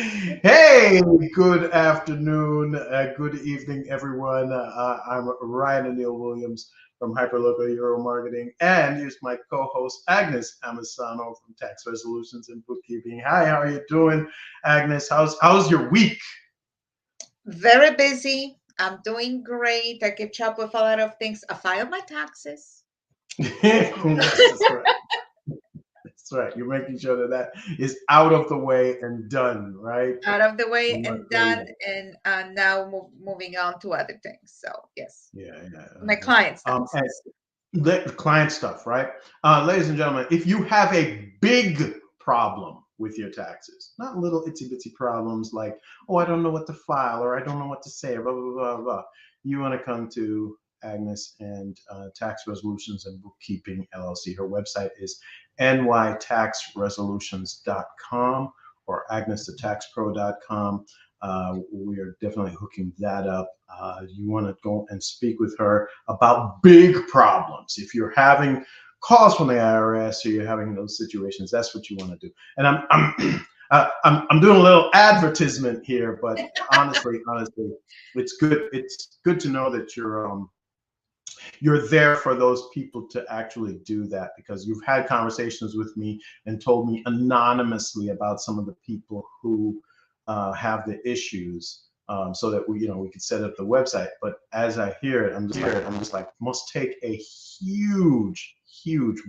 Hey, good afternoon, good evening, everyone. I'm Ryan O'Neill Williams from Hyperlocal Euro Marketing, and here's my co-host Agnes Amasano from Tax Resolutions and Bookkeeping. Hi, how are you doing, Agnes? How's your week? Very busy. I'm doing great. I catch up with a lot of things. I filed my taxes. Yes, that's right. That's right. You're making sure that that is out of the way and done, right? Out of the way You're not and done, waiting. and now moving on to other things. So yes, Yeah, yeah. my clients' And taxes. the client stuff, right? Ladies and gentlemen, if you have a big problem with your taxes, not little itsy bitsy problems like, oh, I don't know what to file or I don't know what to say, blah, blah, blah, blah. You want to come to Agnes and Tax Resolutions and Bookkeeping LLC. Her website is nytaxresolutions.com or agnesthetaxpro.com. We are definitely hooking that up. You want to go and speak with her about big problems. If you're having calls from the IRS or you're having those situations, that's what you want to do. And I'm doing a little advertisement here, but honestly, it's good to know that you're there for those people to actually do that because you've had conversations with me and told me anonymously about some of the people who have the issues, so that we could set up the website. But as I hear it, I'm just like must take a huge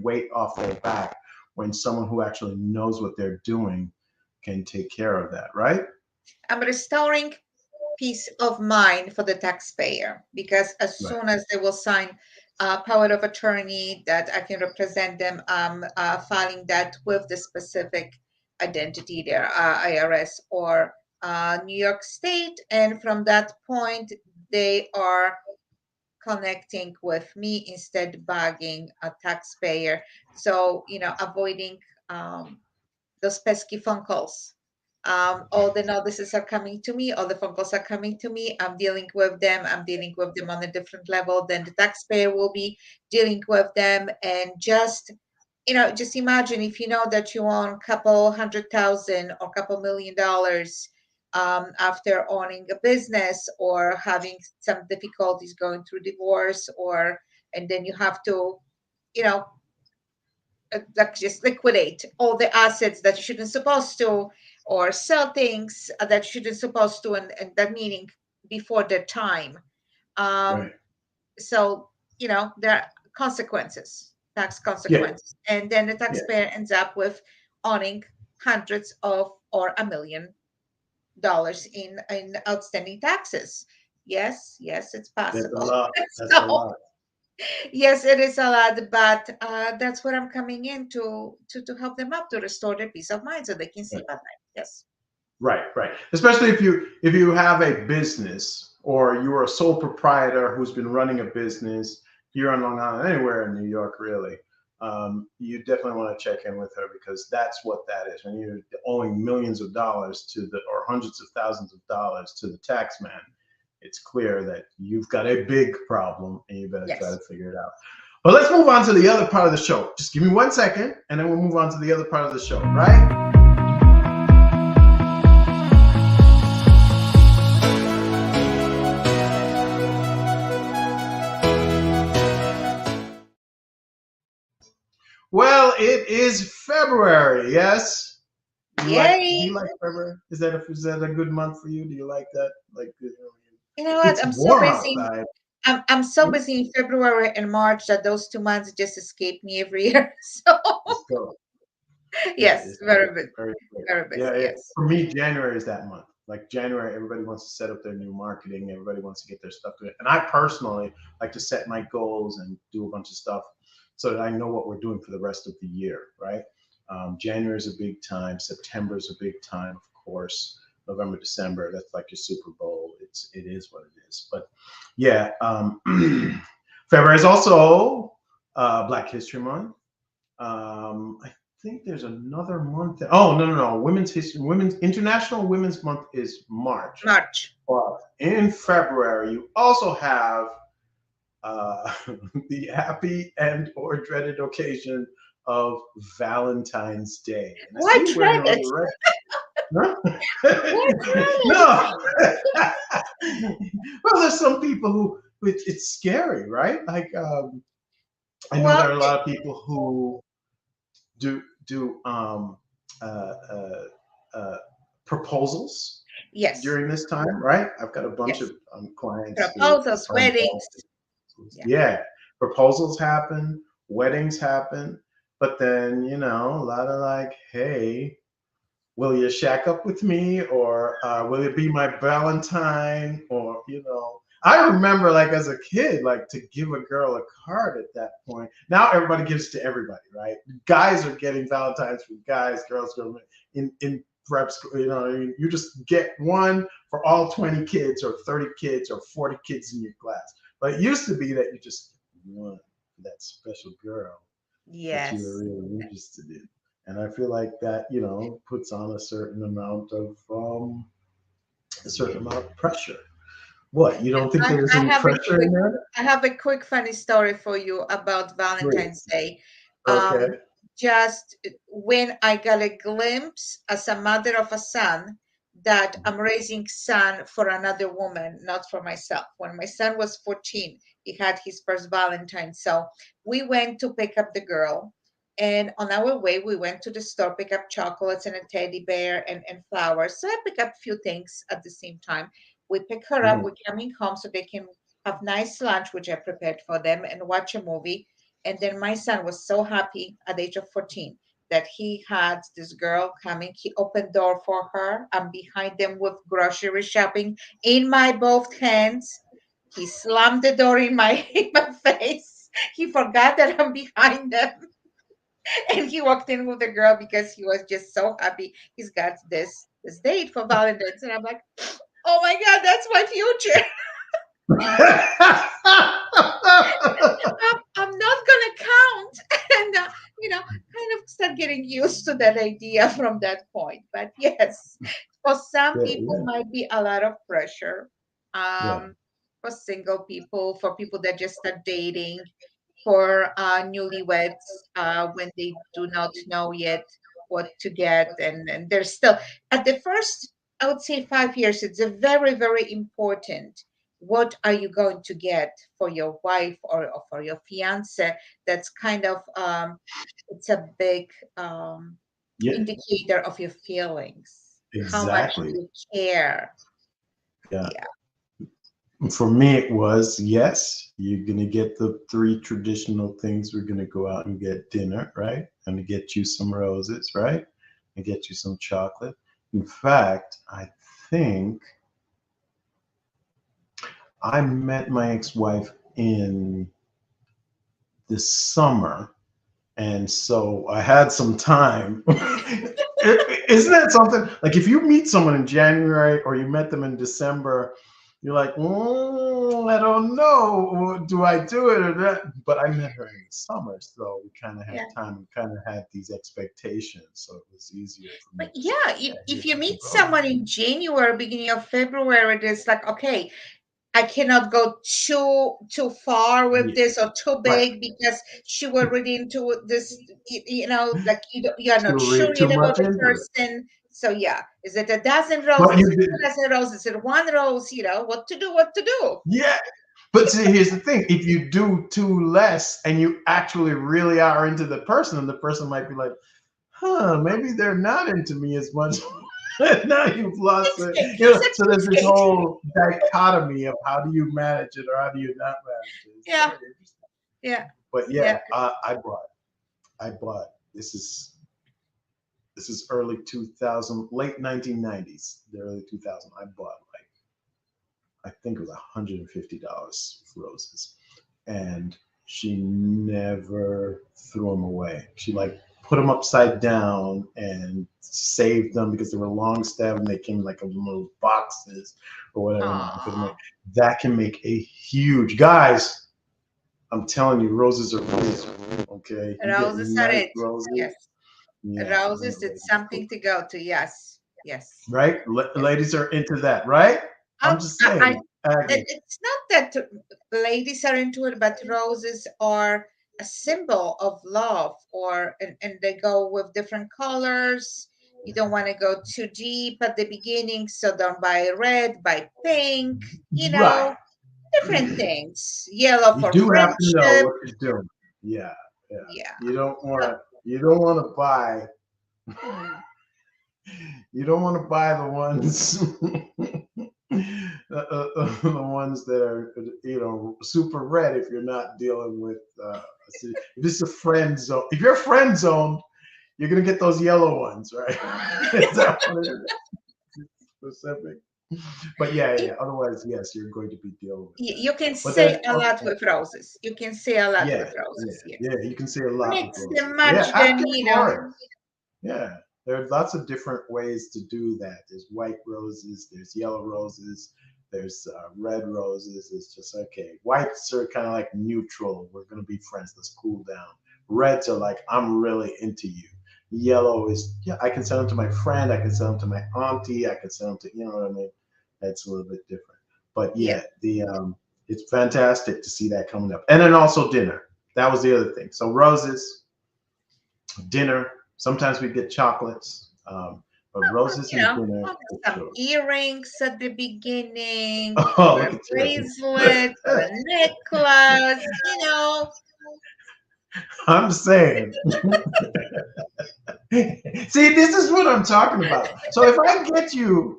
weight off their back when someone who actually knows what they're doing can take care of that, right? I'm restoring peace of mind for the taxpayer because as Right. soon as they will sign power of attorney that I can represent them, filing that with the specific identity there, IRS or New York State, and from that point they are connecting with me instead bugging a taxpayer. So avoiding um, those pesky phone calls. All the notices are coming to me, all the phone calls are coming to me. I'm dealing with them. I'm dealing with them on a different level than the taxpayer will be dealing with them. And just imagine if you know that you own a couple 100,000 or couple $1 million, after owning a business or having some difficulties going through divorce, or and then you have to, you know, like just liquidate all the assets that you shouldn't supposed to, or sell things that you shouldn't supposed to, and that meaning before their time. um Right. so there are consequences, tax Yeah. consequences, and then the Yeah. taxpayer ends up with owning hundreds of or $1 million in outstanding taxes. Yes, it's That's a possible. lot. That's a So lot. yes, it is a lot, but that's what I'm coming in to help them up, to restore their peace of mind so they can sleep at night. Yes. Right, right. Especially if you have a business or you're a sole proprietor who's been running a business here on Long Island, anywhere in New York, really. You definitely want to check in with her because that's what that is. When you're owing millions of dollars to the or hundreds of thousands of dollars to the tax man, it's clear that you've got a big problem and you better try to Yes. figure it out. But let's move on to the other part of the show. Just give me 1 second, and then we'll move on to the other part of the show. Right? Well, it is February. Yes. Do Yay. you like February? Is that a good month for you? Do you like that? Like, You know what? it's I'm so warm busy. outside. I'm so busy in February and March that those 2 months just escape me every year. So Let's go. Yeah, yes, it's very busy. very clear. Very Yeah, busy. yeah. Yes. For me, January is that month. Like January, everybody wants to set up their new marketing. Everybody wants to get their stuff to it. And I personally like to set my goals and do a bunch of stuff so that I know what we're doing for the rest of the year, right? January is a big time. September is a big time, of course. November, December, that's like your Super Bowl. It is what it is. But yeah, February is also Black History Month. I think there's another month. Oh, no, no, no. Women's International Women's Month is March. March. But in February, you also have uh, the happy and or dreaded occasion of Valentine's Day. And I see Why you wearing dread a it? little red. Huh? What's wrong? No. Well, there's some people who it's scary, right? Like I know Well, there are a lot of people who do uh, uh, uh, proposals yes, during this time, right? I've got a bunch of yes. clients who Proposals, are involved. weddings. Yeah. Yeah, proposals happen, weddings happen, but then a lot of like, hey, will you shack up with me, or will it be my Valentine, or I remember like as a kid, like to give a girl a card at that point. Now everybody gives to everybody, right? Guys are getting Valentines from guys, girls go in prep school. You just get one for all 20 kids or 30 kids or 40 kids in your class. But it used to be that you just one for that special girl that you were Yes. really interested in. And I feel like that, puts on a certain amount of pressure. What, you don't think I, there was I any have a pressure in quick that? I have a quick funny story for you about Valentine's Please. Day. Okay. Just when I got a glimpse as a mother of a son that I'm raising son for another woman, not for myself. When my son was 14, he had his first Valentine. So we went to pick up the girl. And on our way, we went to the store, pick up chocolates and a teddy bear and flowers. So I pick up a few things at the same time. We pick her up, Mhm. we're coming home so they can have nice lunch, which I prepared for them, and watch a movie. And then my son was so happy at the age of 14 that he had this girl coming. He opened door for her. I'm behind them with grocery shopping in my both hands. He slammed the door in my in my face. He forgot that I'm behind them. And he walked in with the girl because he was just so happy he's got this date for Valentine's. And I'm like, oh my God, that's my future. I'm not gonna count, and kind of start getting used to that idea from that point. But yes, for some Yeah, people yeah, might be a lot of pressure. yeah. For single people, for people that just start dating, for newlyweds when they do not know yet what to get, and they're still at the first, I would say 5 years. It's a very, very important. What are you going to get for your wife or for your fiance? That's kind of it's a big Yeah, indicator of your feelings, how much exactly. you care. Yeah. Yeah. For me, it was yes, you're going to get the three traditional things. We're going to go out and get dinner, right? I'm going to get you some roses, right? And get you some chocolate. In fact, I think I met my ex wife in the summer. And so I had some time. Isn't that something? Like if you meet someone in January or you met them in December, you're like, I don't know. Do I do it or that? But I met her in the summer. So we kind of had Yeah. time and kind of had these expectations. So it was easier for me But to say, yeah, yeah, if here's you some meet roses. someone in January, beginning of February, it is like, okay, I cannot go too far with Yeah, this or too right. big because she will read into this. Like you are not You'll sure read too yet about much the into it. person. So yeah, is it a dozen But roses? you Is it did. 2 dozen roses? Is it one rose? What to do? What to do? Yeah. But see, here's the thing. If you do too less and you actually really are into the person might be like, maybe they're not into me as much. Now you've lost It's it. it's a So there's this cheesecake. whole dichotomy of how do you manage it or how do you not manage it. It's Yeah, very interesting. yeah, But yeah. yeah, I bought this is early 2000, late 1990s, the early 2000. I bought like I think it was $150 for roses, and she never threw them away. She like put them upside down and saved them because they were long stem and they came in like little boxes or whatever. And I put them in. Aw. That can make a huge guys. I'm telling you, roses are real. Okay, you get Roses are nice it. roses. Yes, Yeah, roses. It's something to go to. Yes, yes, right. yes. Ladies are into that, right? I'm just saying, It's not that ladies are into it, but roses are a symbol of love, and they go with different colors. You don't want to go too deep at the beginning, so don't buy red, buy pink, Right. different things. Yellow You for do have to know friendship. what you're doing. Yeah, yeah. Yeah. You don't want So, to. You don't want to buy. mhm. You don't want to buy the ones. The ones that are super red if you're not dealing with if this is a friend zone, if you're friend zoned, you're gonna get those yellow ones, right? Is that what it is? Specific. But yeah. Otherwise, yes, you're going to be dealing with that. You can But then, say a lot with roses. You can say a lot yeah, with roses. Yes. you can say a lot with Mix them, roses. Yeah, match ask them. them for it. Yeah, there are lots of different ways to do that. There's white roses, there's yellow roses, there's red roses. It's just okay. Whites are kind of like neutral. We're gonna be friends. Let's cool down. Reds are like I'm really into you. Yellow is yeah. I can send them to my friend. I can send them to my auntie. I can send them to what I mean. That's a little bit different. But Yeah. yeah, the it's fantastic to see that coming up. And then also dinner. That was the other thing. So roses, dinner. Sometimes we get chocolates, but roses and dinner Put for some sure. earrings at the beginning, Oh, or look a at bracelet, or a necklace. I'm saying. See, this is what I'm talking about. So if I get you,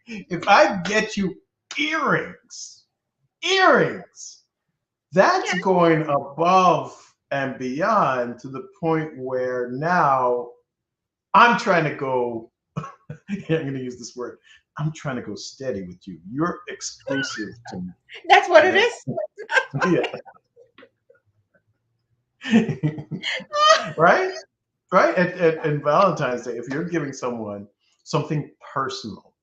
if I get you earrings, earrings, that's Yeah. going above and beyond to the point where now I'm trying to go. I'm going to use this word. I'm trying to go steady with you. You're exclusive to me, That's what it right? is. Yeah. Right? Right? And Valentine's Day, if you're giving someone something personal,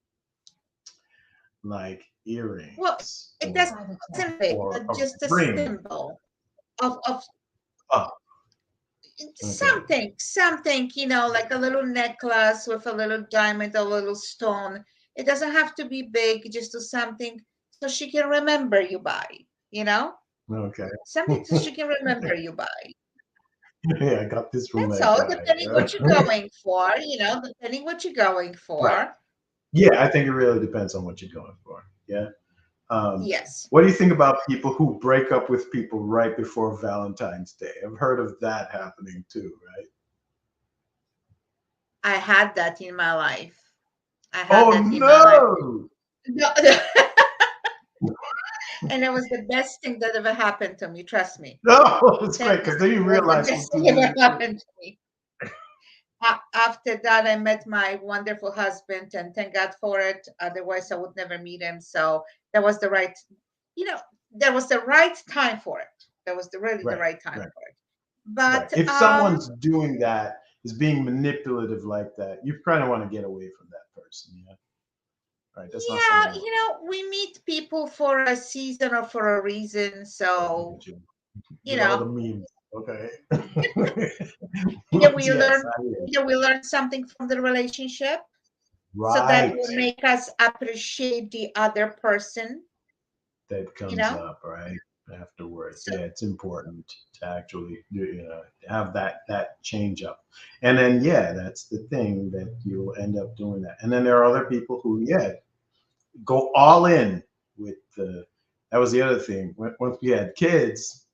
like Well, earrings it doesn't fit, or but a just a ring. symbol of Oh, okay. something, like a little necklace with a little diamond, a little stone. It doesn't have to be big, just do something so she can remember you by, you know? Okay. Something so she can remember you by. Yeah, I got this from That's that all, guy. depending what you're going for, depending what you're going Right. for. Yeah, I think it really depends on what you're going for. Yeah. Yes. What do you think about people who break up with people right before Valentine's Day? I've heard of that happening too, right? I had that in my life. I had Oh that in my life. no! No, and it was the best thing that ever happened to me. Trust me. No, it's That great because then you was the realize best what's thing in ever your happened to me. After that, I met my wonderful husband, and thank God for it. Otherwise, I would never meet him. So that was the right, you know, that was the right time for it. That was really the right, right time right, for it. right. But If someone's doing that, is being manipulative like that, you kind of want to get away from that person. Yeah, right. That's not yeah, someone you want. we meet people for a season or for a reason. Look So, at you. you Get all the know, memes. Okay. either we Yes, learn I hear. either we learn something from the relationship, so that Right. will make us appreciate the other person, That you comes know. up right afterwards. So Yeah, it's important to actually have that change up, and then yeah, that's the thing that you'll end up doing that. And then there are other people who go all in with the. That was the other thing. Once we had kids,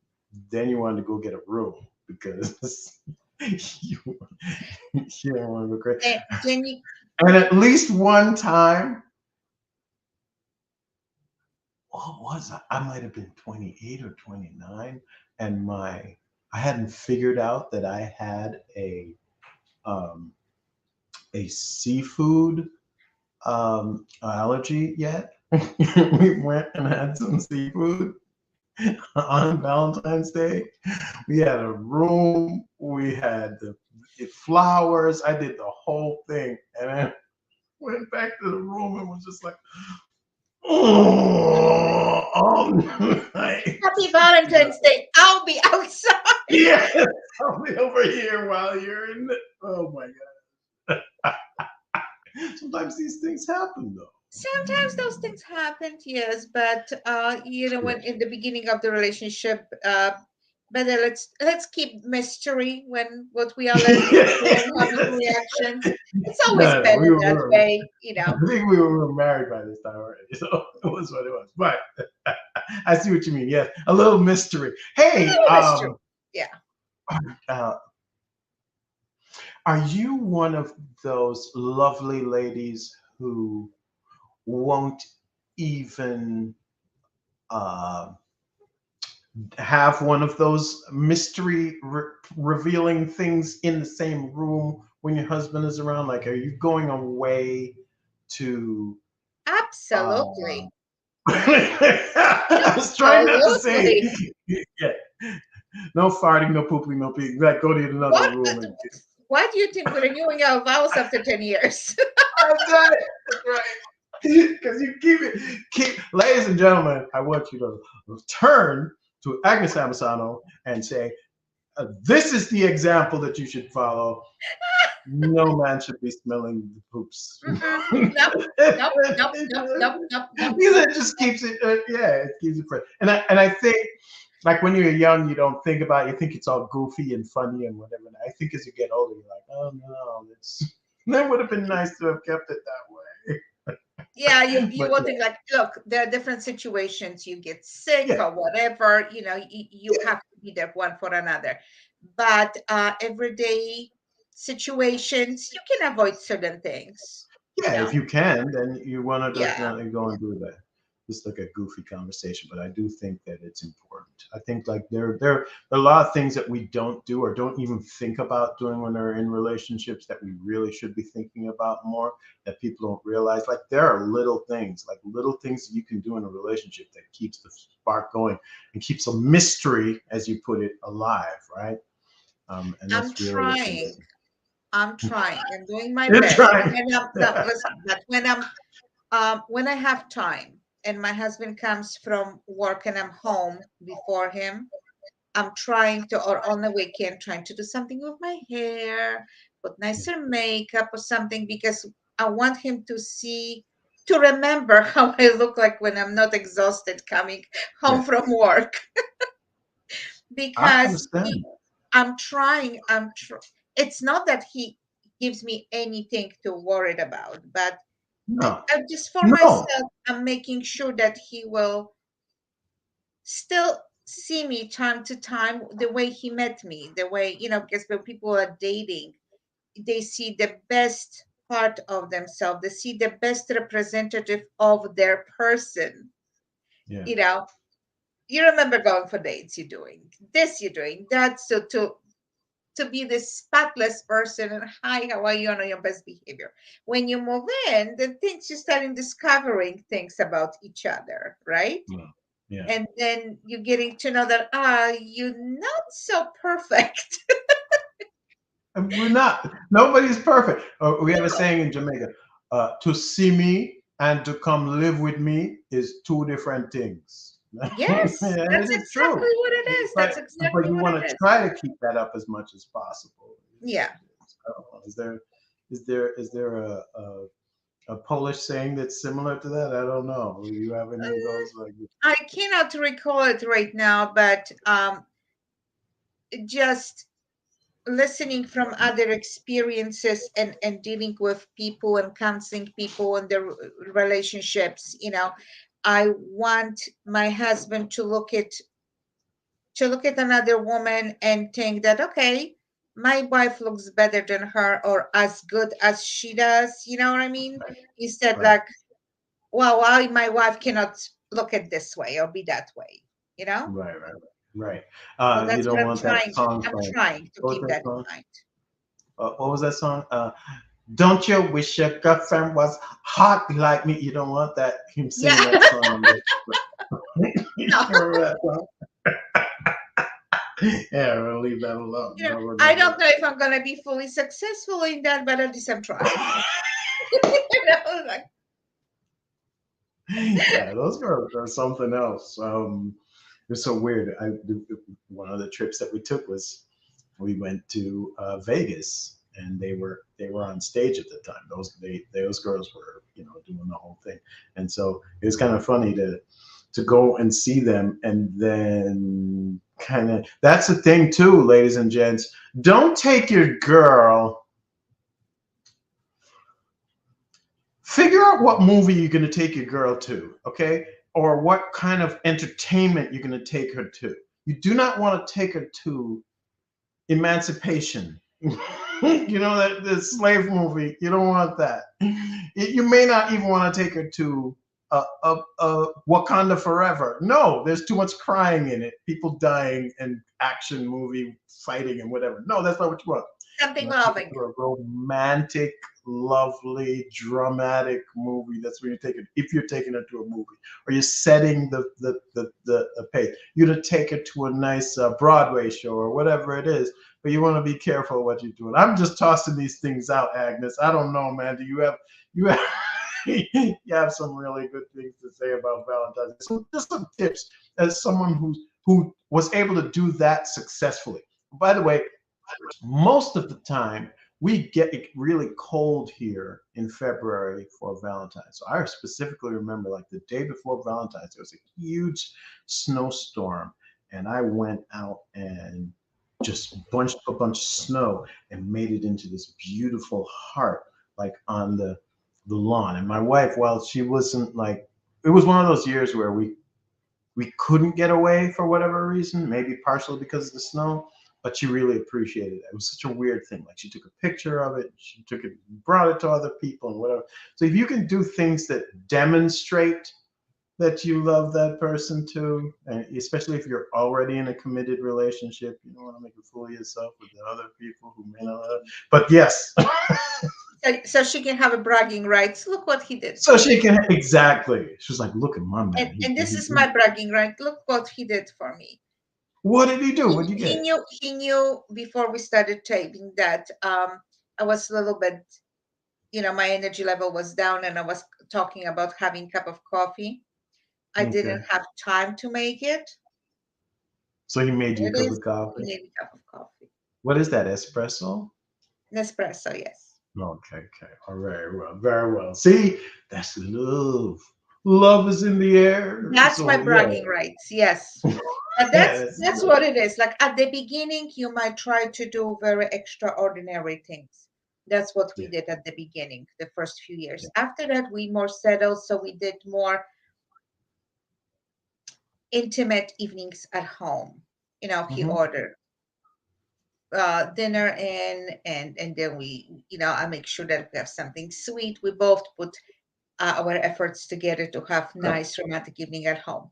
then you wanted to go get a room because you you don't want to go crazy. then you And at least one time, what was I might have been 28 or 29, and I hadn't figured out that I had um, a seafood allergy yet. We went and had some seafood on Valentine's Day. We had a room, we had the flowers. I did the whole thing, and I went back to the room and was just like, oh, all night. Happy Valentine's Day. I'll be outside. Yes, I'll be over here while you're in the. Oh my god! Sometimes these things happen, though. Sometimes those things happen, yes, but when Sure. in the beginning of the relationship, better let's keep mystery when what we are learning and having reactions. It's always No, no, better that way, I think we were married by this time already, so it was what it was. But I see what you mean. Yes, a little mystery. A Hey, little mystery. Yeah. uh, are you one of those lovely ladies who won't even uh, have one of those mystery revealing things in the same room when your husband is around? Like, are you going away to? Uh, Absolutely. I was trying not to say, Absolutely. yeah, no farting, no pooping, no peeing. Like, go to another What room and. why do you think we're renewing our vows after 10 years? That's right. That's right. Because you ladies and gentlemen, I want you to turn to Agnes Abasano and say, this is the example that you should follow. No man should be smelling the poops. Nope, nope, nope, nope, nope, nope, nope, Because nope. it just keeps it, it keeps it fresh. And I think, like when you're young, you don't think about it. You think it's all goofy and funny and whatever. And I think as you get older, you're like, oh no, that would have been nice to have kept it that way. Yeah, you But will think like, look, there are different situations. You get sick yeah, or whatever, you yeah, have to be there one for another. But everyday situations, you can avoid certain things, you yeah, if know. you can, then you want to Yeah. definitely go and do that. Just like a goofy conversation, but I do think that it's important. I think like there are a lot of things that we don't do or don't even think about doing when they're in relationships that we really should be thinking about more, that people don't realize. Like there are little things that you can do in a relationship that keeps the spark going and keeps a mystery, as you put it, alive, right? And I'm that's really what's trying. important. I'm trying. I'm doing my You're best. trying. When I'm no, listen, but when I have time and my husband comes from work and I'm home before him, I'm trying to, or on the weekend, trying to do something with my hair, put nicer makeup or something, because I want him to remember how I look like when I'm not exhausted coming Yeah, home from work. I Because understand. I'm trying, it's not that he gives me anything to worry about, but No, I just for no. myself, I'm making sure that he will still see me time to time the way he met me, the way, because when people are dating, they see the best part of themselves, they see the best representative of their person, Yeah. you know. You remember going for dates, you're doing this, you're doing that. So to be this spotless person and hi, how are you, on your best behavior. When you move in, then things you start discovering things about each other, right? Yeah. Yeah. And then you're getting to know that you're not so perfect. And we're not. Nobody's perfect. We have a No. saying in Jamaica: "To see me and to come live with me is two different things." Yes, And that's it is true. exactly what it is. That's But exactly you what want it to is. try to keep that up as much as possible. It is Yeah. what it is. I don't know. Is there a Polish saying that's similar to that? I don't know. Do you have any of those? Like, I cannot recall it right now, but just listening from other experiences and dealing with people and counseling people and their relationships, I want my husband to look at another woman and think that, okay, my wife looks better than her or as good as she does, you know what I mean? right, Instead, right, like, well, why my wife cannot look at this way or be that way, you know? right, right, right. So You that's don't what want that song I'm from trying to what was keep that that in song? mind. What was that song? Don't you wish your girlfriend was hot like me? You don't want that him Yeah. singing that song. You No. remember that song? Yeah, we'll leave that alone. No, we're I not don't gonna. know if I'm gonna be fully successful in that, but at least I'm trying. Like, Yeah, those girls are something else. It's so weird. One of the trips that we took was we went to Vegas, and they were on stage at the time. Those girls were doing the whole thing, and so it was kind of funny to go and see them, and then kind of, that's the thing too, ladies and gents. Don't take your girl. Figure out what movie you're going to take your girl to, okay? Or what kind of entertainment you're going to take her to. You do not want to take her to Emancipation. You know, that the slave movie. You don't want that. You may not even want to take her to Wakanda Forever. No, there's too much crying in it, people dying, and action movie fighting and whatever. No, that's not what you want. Something You want to take loving. her to a romantic, lovely, dramatic movie. That's where you're taking. If you're taking her to a movie, or you're setting the pace, you're to take her to a nice Broadway show or whatever it is. But you want to be careful what you're doing. I'm just tossing these things out, Agnes. I don't know, man. Do you have you have some really good things to say about Valentine's? So just some tips as someone who was able to do that successfully. By the way, most of the time we get it really cold here in February for Valentine's. So I specifically remember like the day before Valentine's, there was a huge snowstorm, and I went out and just bunched a bunch of snow and made it into this beautiful heart, like on the lawn. And my wife, well, she wasn't like, it was one of those years where we couldn't get away for whatever reason, maybe partially because of the snow, but she really appreciated it. It was such a weird thing. Like she took a picture of it, she took it, brought it to other people and whatever. So if you can do things that demonstrate that you love that person too, and especially if you're already in a committed relationship, you don't want to make a fool of yourself with the other people who may not love. But yes, So she can have a bragging rights. Look what he did so for she me. can exactly. She's like, look at my And, man. and this is my bragging right. Look what he did for me. What did he do? He, What did you he get? knew he knew before we started taping that I was a little bit, my energy level was down, and I was talking about having a cup of coffee. I Okay. didn't have time to make it. So he made you a It cup is of he coffee. made a cup of coffee. What is that, espresso? Nespresso, yes. Okay, okay. All right, well, very well. See, that's love. Love is in the air. That's my So yeah, bragging rights. Yes. But yeah, that's what it is. Like at the beginning, you might try to do very extraordinary things. That's what we yeah, did at the beginning, the first few yeah. years. After that, we more settled, so we did more intimate evenings at home. He Mm-hmm. ordered dinner in, and then I make sure that we have something sweet. We both put our efforts together to have Right. nice romantic evening at home.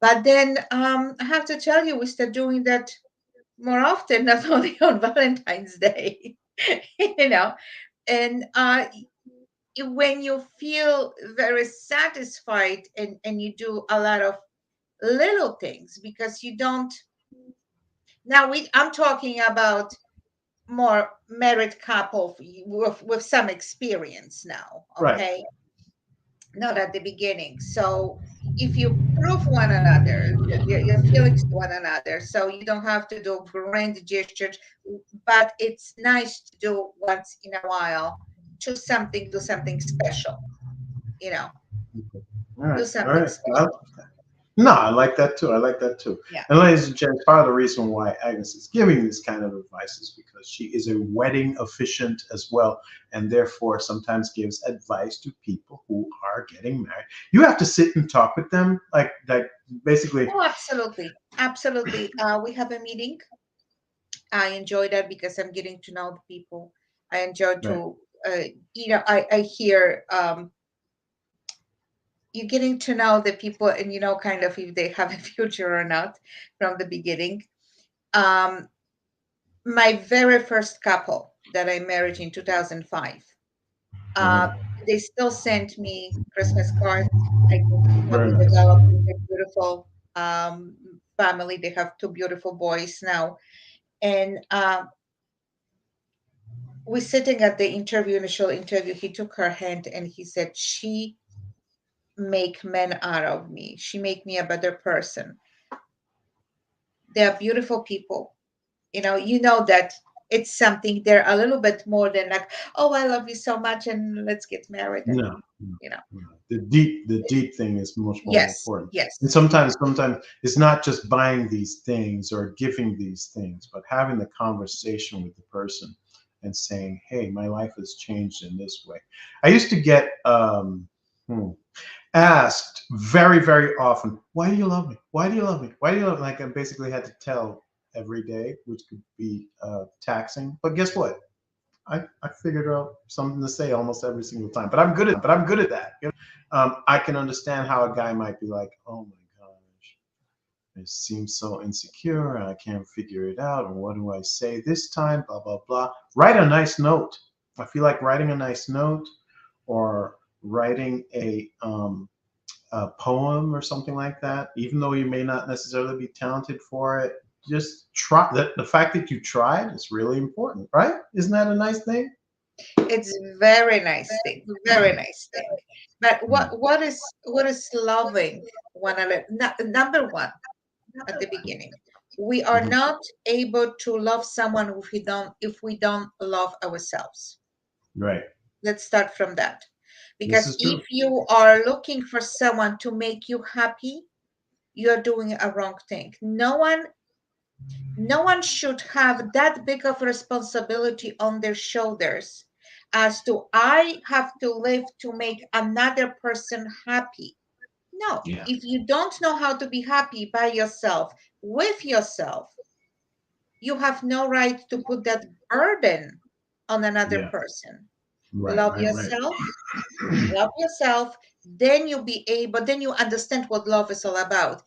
But then I have to tell you, we start doing that more often, not only on Valentine's Day, you know. And when you feel very satisfied, and you do a lot of little things, because you don't. Now I'm talking about more married couple with some experience now, Right. okay? Not at the beginning. So if you prove one another, your feelings to one another, so you don't have to do grand gestures, but it's nice to do once in a while. Do something special. You know, All do right. All something right. special. No, I like that too. I like that too. Yeah. And ladies and gents, part of the reason why Agnes is giving this kind of advice is because she is a wedding officiant as well, and therefore sometimes gives advice to people who are getting married. You have to sit and talk with them, like basically. Oh, absolutely, absolutely. We have a meeting. I enjoy that because I'm getting to know the people. I enjoy Right. to, I hear you're getting to know the people, and kind of if they have a future or not from the beginning. Um, my very first couple that I married in 2005, uh, Mhm. they still sent me Christmas cards. I can see how Very we nice. developed a beautiful family. They have two beautiful boys now, and we're sitting at the initial interview. He took her hand and he said, "She make men out of me. She make me a better person." They are beautiful people. You know that It's something they're a little bit more than like, oh, I love you so much and let's get married, and No, no, you know. no. The deep thing is much more Yes, important. And yes. sometimes it's not just buying these things or giving these things, but having the conversation with the person and saying, "Hey, my life has changed in this way." I used to get hmm, asked very, very often, "Why do you love me? Why do you love me? Why do you love me?" Like I basically had to tell every day, which could be taxing. But guess what? I figured out something to say almost every single time. But I'm good at that. I can understand how a guy might be like, "Oh my gosh, it seems so insecure, and I can't figure it out. And what do I say this time? Blah blah blah." Write a nice note. I feel like writing a nice note or writing a poem or something like that, even though you may not necessarily be talented for it. Just try that. The fact that you tried is really important, right? Isn't that a nice thing? It's very nice thing, very nice thing. But Mm. what is loving one another? Number one, at the beginning, we are Mhm. not able to love someone if we don't love ourselves. Right. Let's start from that. This Because is if true. you are looking for someone to make you happy, you're doing a wrong thing. No one should have that big of responsibility on their shoulders as to I have to live to make another person happy. No, Yeah. if you don't know how to be happy by yourself, with yourself, you have no right to put that burden on another Yeah. person. Right. Love Right. Right. yourself, love yourself, then then you understand what love is all about.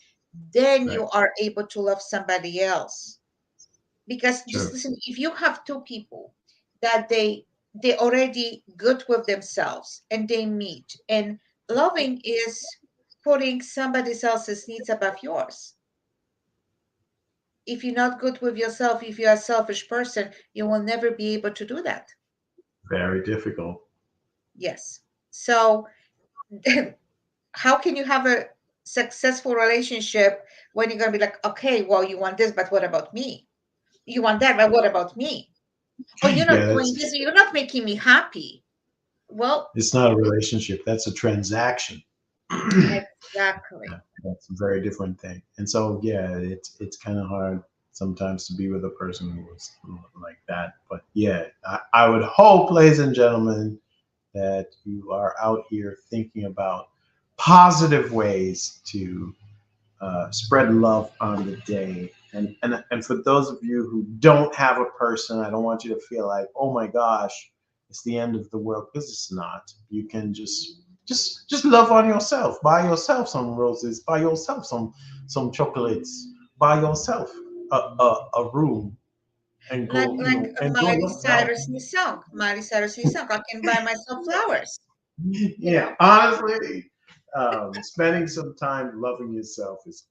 Then Right. you are able to love somebody else. Because just True. listen, if you have two people that they already good with themselves and they meet, and loving is putting somebody else's needs above yours. If you're not good with yourself, if you're a selfish person, you will never be able to do that. Very difficult. Yes. So how can you have a successful relationship when you're going to be like, okay, well, you want this, but what about me? You want that, but what about me? Oh, you're not Yeah. doing That's this, you're not making me happy. Well, it's not a relationship. That's a transaction. exactly. Yeah, that's a very different thing. And so, yeah, it's kind of hard sometimes to be with a person who's like that. But yeah, I would hope, ladies and gentlemen, that you are out here thinking about positive ways to spread love on the day. And for those of you who don't have a person, I don't want you to feel like, oh my gosh, it's the end of the world, because it's not. You can just love on yourself. Buy yourself some roses. Buy yourself some chocolates. Buy yourself a room and Like go, like enjoy Miley yourself. Cyrus new song. Miley Cyrus new song. I can buy myself flowers. You Yeah, know. honestly, spending some time loving yourself is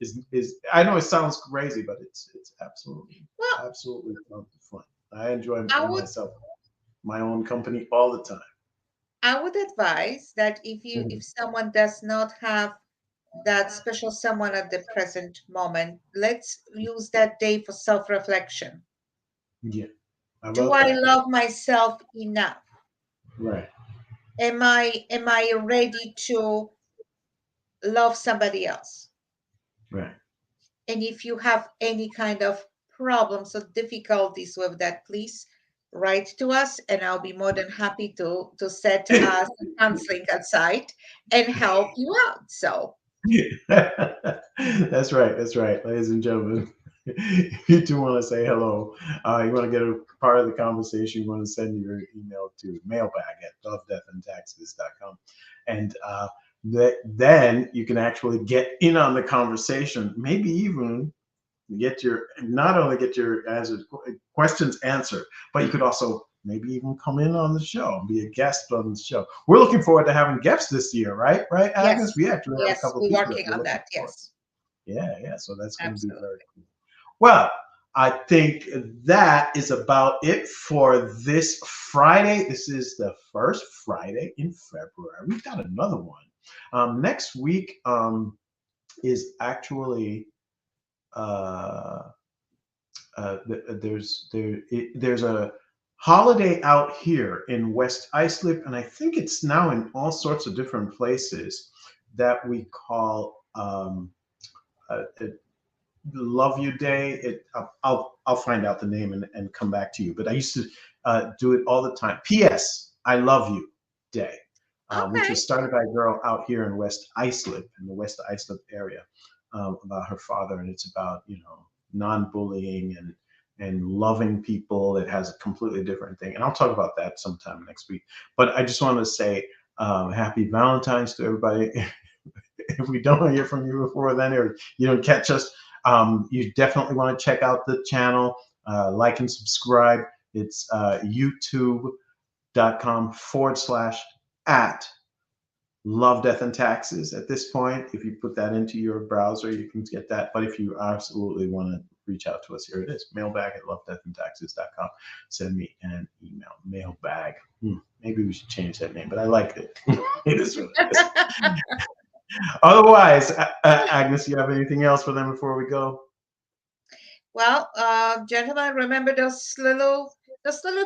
I know it sounds crazy, but it's Well, absolutely fun. I enjoy I would myself, my own company all the time. I would advise that if Mhm. someone does not have that special someone at the present moment, let's use that day for self-reflection. Yeah, I Do love I that. love myself enough? Right, Am I ready to love somebody else? right. And if you have any kind of problems or difficulties with that, please write to us, and I'll be more than happy to set some counseling aside and help you out. So That's right. That's right, ladies and gentlemen. If you do want to say hello, you want to get a part of the conversation, you want to send your email to mailbag@lovedeathandtaxes.com. And then you can actually get in on the conversation, maybe even get your not only get your answers questions answered, but you could also maybe even come in on the show and be a guest on the show. We're looking forward to having guests this year, right, Agnes? yes, We actually have a yes, couple of we're people that working we're on looking that. for. Yes, Yeah, so that's going to be very absolutely. cool. Well, I think that is about it for this Friday. This is the first Friday in February. We've got another one. Next week is actually uh, there's a holiday out here in West Islip, and I think it's now in all sorts of different places that we call Love You Day. I'll find out the name and come back to you. But I used to do it all the time. P.S. I Love You Day, which Okay. was started by a girl out here in West Islip, in the West Islip area, about her father, and it's about non-bullying and loving people. It has a completely different thing, and I'll talk about that sometime next week. But I just wanted to say happy Valentine's to everybody. If we don't hear from you before then, or you don't catch us, you definitely want to check out the channel, like and subscribe. It's youtube.com/@ Love, Death, and Taxes. At this point, if you put that into your browser, you can get that. But if you absolutely want to reach out to us, here it is: mailbag@lovedeathandtaxes.com. Send me an email. Mailbag. Maybe we should change that name, but I like it. It is what it is. Otherwise, Agnes, you have anything else for them before we go? Well, gentlemen, remember those little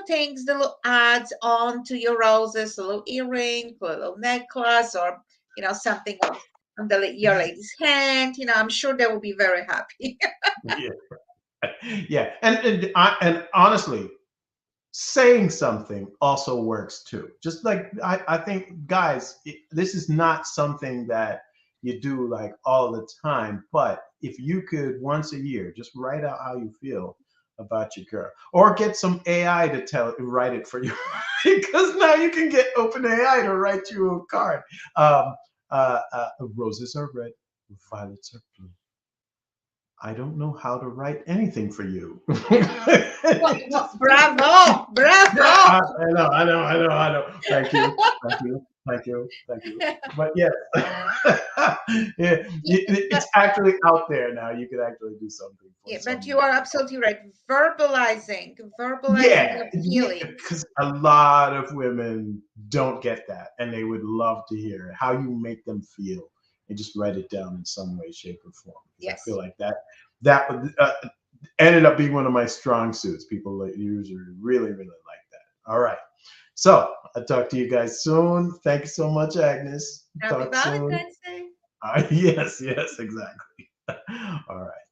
things, the little ads onto your roses, a little earring, a little necklace, or something on your lady's hand. I'm sure they will be very happy. Yeah, and honestly, saying something also works too. Just like I think, guys, this is not something that you do like all the time, but if you could once a year just write out how you feel about your girl, or get some AI to write it for you, because now you can get OpenAI to write you a card. Roses are red, violets are blue. I don't know how to write anything for you. Bravo! I know. Thank you. But yeah, yeah, it's actually out there now. You could actually do something. Yeah, but you are absolutely right. Verbalizing Yeah, the feeling. because a lot of women don't get that, and they would love to hear how you make them feel, and just write it down in some way, shape, or form. Yes. I feel like that would ended up being one of my strong suits. People usually really like that. All right. So I'll talk to you guys soon. Thank you so much, Agnes. Happy Valentine's Day. Yes, exactly. All right.